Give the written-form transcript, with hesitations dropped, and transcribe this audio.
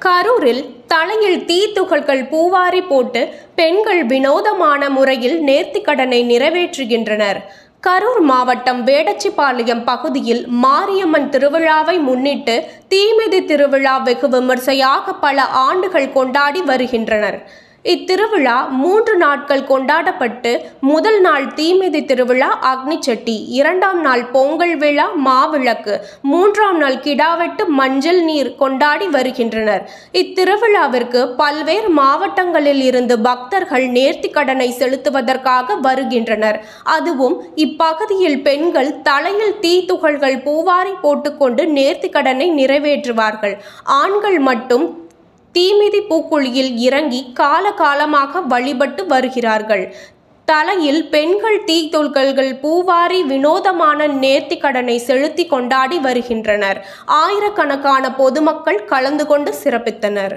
கரூரில் தலையில் தீத்துகள்கள் பூவாரி போட்டு பெண்கள் வினோதமான முறையில் நேர்த்திக்கடனை நிறைவேற்றுகின்றனர். கரூர் மாவட்டம் வேடச்சிபாளையம் பகுதியில் மாரியம்மன் திருவிழாவை முன்னிட்டு தீமிதி திருவிழா வெகு விமர்சையாக பல ஆண்டுகள் கொண்டாடி வருகின்றனர். இத்திருவிழா 3 நாட்கள் கொண்டாடப்பட்டு முதல் நாள் தீமிதி திருவிழா அக்னிச்சட்டி, 2ஆம் நாள் பொங்கல் விழா மாவிளக்கு, 3ஆம் நாள் கிடாவெட்டு மஞ்சள் நீர் கொண்டாடி வருகின்றனர். இத்திருவிழாவிற்கு பல்வேறு மாவட்டங்களில் இருந்து பக்தர்கள் நேர்த்திக்கடனை செலுத்துவதற்காக வருகின்றனர். அதுவும் இப்பகுதியில் பெண்கள் தலையில் தீத்துகள்கள் பூவாரி போட்டுக்கொண்டு நேர்த்திக்கடனை நிறைவேற்றுவார்கள். ஆண்கள் மட்டும் தீமிதி பூக்குழியில் இறங்கி காலகாலமாக வழிபட்டு வருகிறார்கள். தலையில் பெண்கள் தீத்துகள்கள் பூவாரி வினோதமான நேர்த்திக்கடனை செலுத்தி கொண்டாடி வருகின்றனர். ஆயிரக்கணக்கான பொதுமக்கள் கலந்து கொண்டு சிறப்பித்தனர்.